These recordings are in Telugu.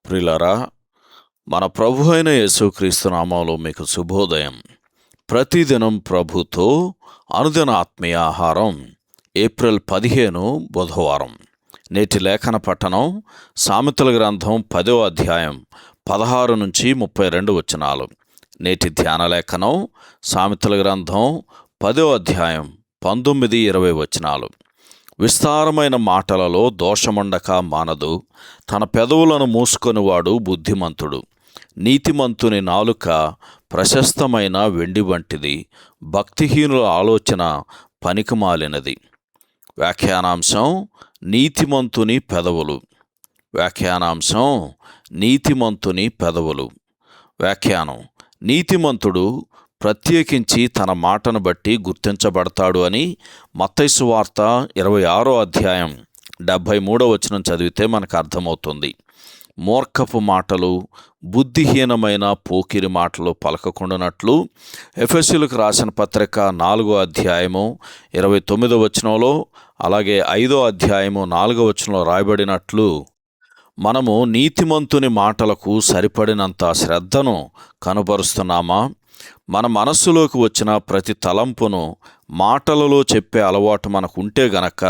ప్రియులారా, మన ప్రభు అయిన యేసుక్రీస్తు నామములో మీకు శుభోదయం. ప్రతిదినం ప్రభుతో అనుదిన ఆత్మీయ ఆహారం. ఏప్రిల్ 15 బుధవారం. నేటి లేఖన పట్టణం సామెతల గ్రంథం 10వ అధ్యాయం 16 నుంచి 32 వచనాలు. నేటి ధ్యాన లేఖనం సామెతల గ్రంథం 10వ అధ్యాయం 19-20 వచనాలు. విస్తారమైన మాటలలో దోషముండక మానదు, తన పెదవులను మూసుకొనివాడు బుద్ధిమంతుడు. నీతిమంతుని నాలుక ప్రశస్తమైన వెండి వంటిది, భక్తిహీనుల ఆలోచన పనికిమాలినది. వ్యాఖ్యానాంశం: నీతిమంతుని పెదవులు. వ్యాఖ్యానాంశం: నీతిమంతుని పెదవులు. వ్యాఖ్యానం: నీతిమంతుడు ప్రత్యేకించి తన మాటను బట్టి గుర్తించబడతాడు అని మత్తయి సువార్త 26వ అధ్యాయం 73వ వచనం చదివితే మనకు అర్థమవుతుంది. మూర్ఖపు మాటలు, బుద్ధిహీనమైన పోకిరి మాటలు పలకకుండానట్లు ఎఫెసీయులకు రాసిన పత్రిక 4వ అధ్యాయము 29వ వచనంలో, అలాగే 5వ అధ్యాయము 4వ వచనంలో రాయబడినట్లు మనము నీతిమంతుని మాటలకు సరిపడినంత శ్రద్ధను కనబరుస్తున్నామా? మన మనస్సులోకి వచ్చిన ప్రతి తలంపును మాటలలో చెప్పే అలవాటు మనకు ఉంటే గనక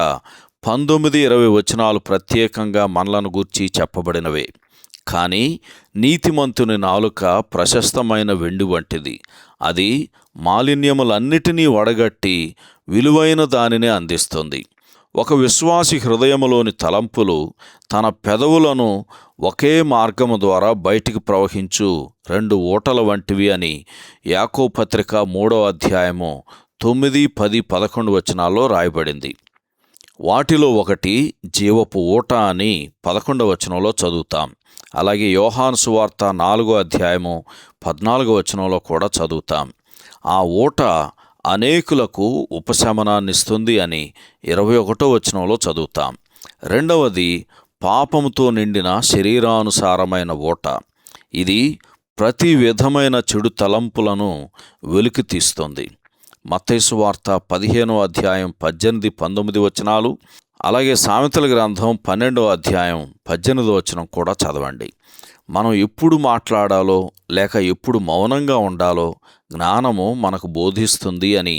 19-20 వచనాలు ప్రత్యేకంగా మనలను గూర్చి చెప్పబడినవే. కానీ నీతిమంతుని నాలుక ప్రశస్తమైన వెండి వంటిది, అది మాలిన్యములన్నిటినీ వడగట్టి విలువైన దానిని అందిస్తుంది. ఒక విశ్వాసి హృదయములోని తలంపులు తన పెదవులను ఒకే మార్గము ద్వారా బయటికి ప్రవహించు 2 ఊటల వంటివి అని యాకోబు పత్రిక 3వ అధ్యాయము 9, 10, 11 వచనాల్లో రాయబడింది. వాటిలో ఒకటి జీవపు ఊట అని 11వ వచనంలో చదువుతాం. అలాగే యోహాను సువార్త 4వ అధ్యాయము 14వ వచనంలో కూడా చదువుతాం. ఆ ఊట అనేకులకు ఉపశమనాన్నిస్తుంది అని 21వ వచనంలో చదువుతాం. రెండవది పాపముతో నిండిన శరీరానుసారమైన ఊట. ఇది ప్రతి విధమైన చెడు తలంపులను వెలికి తీస్తుంది. మత్తయి సువార్త 15వ అధ్యాయం 18, 19 వచనాలు, అలాగే సామెతల గ్రంథం 12వ అధ్యాయం 18వ వచనం కూడా చదవండి. మనం ఎప్పుడు మాట్లాడాలో లేక ఎప్పుడు మౌనంగా ఉండాలో జ్ఞానము మనకు బోధిస్తుంది అని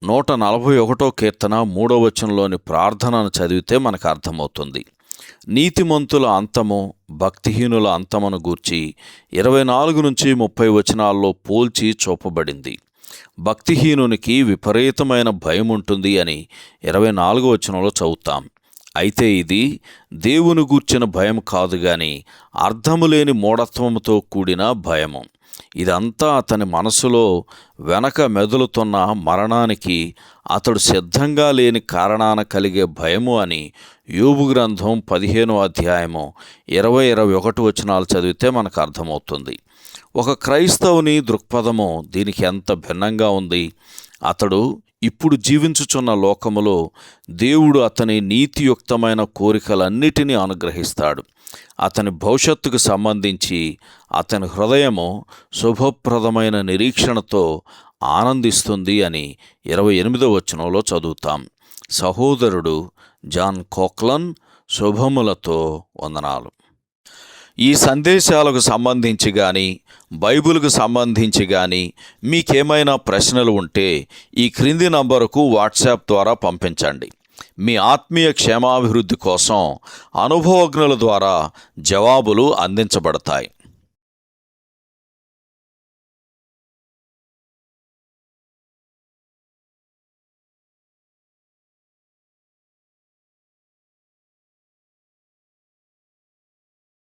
141వ కీర్తన 3వ వచనంలోని ప్రార్థనను చదివితే మనకు అర్థమవుతుంది. నీతిమంతుల అంతము భక్తిహీనుల అంతమును గూర్చి 24 నుంచి 30 వచనాల్లో పోల్చి చూపబడింది. భక్తిహీనునికి విపరీతమైన భయం ఉంటుంది అని 24వ వచనంలో చదువుతాం. అయితే ఇది దేవుని గూర్చిన భయం కాదు గాని అర్థములేని మూఢత్వముతో కూడిన భయము. ఇదంతా అతని మనసులో వెనక మెదులుతున్న మరణానికి అతడు సిద్ధంగా లేని కారణాన కలిగే భయము అని యోబు గ్రంథం 15వ అధ్యాయము 20-21 వచనాలు చదివితే మనకు అర్థమవుతుంది. ఒక క్రైస్తవుని దృక్పథము దీనికి ఎంత భిన్నంగా ఉంది. అతడు ఇప్పుడు జీవించుచున్న లోకములో దేవుడు అతని నీతియుక్తమైన కోరికలన్నిటినీ అనుగ్రహిస్తాడు. అతని భవిష్యత్తుకు సంబంధించి అతని హృదయము శుభప్రదమైన నిరీక్షణతో ఆనందిస్తుంది అని 28వ వచనంలో చదువుతాం. సహోదరుడు జాన్ కోక్లన్ శుభములతో వందనాలు. ఈ సందేశాలకు సంబంధించి కానీ బైబిల్కు సంబంధించి కానీ మీకేమైనా ప్రశ్నలు ఉంటే ఈ క్రింది నంబరుకు వాట్సాప్ ద్వారా పంపించండి. మీ ఆత్మీయ క్షేమాభివృద్ధి కోసం అనుభవజ్ఞుల ద్వారా జవాబులు అందించబడతాయి.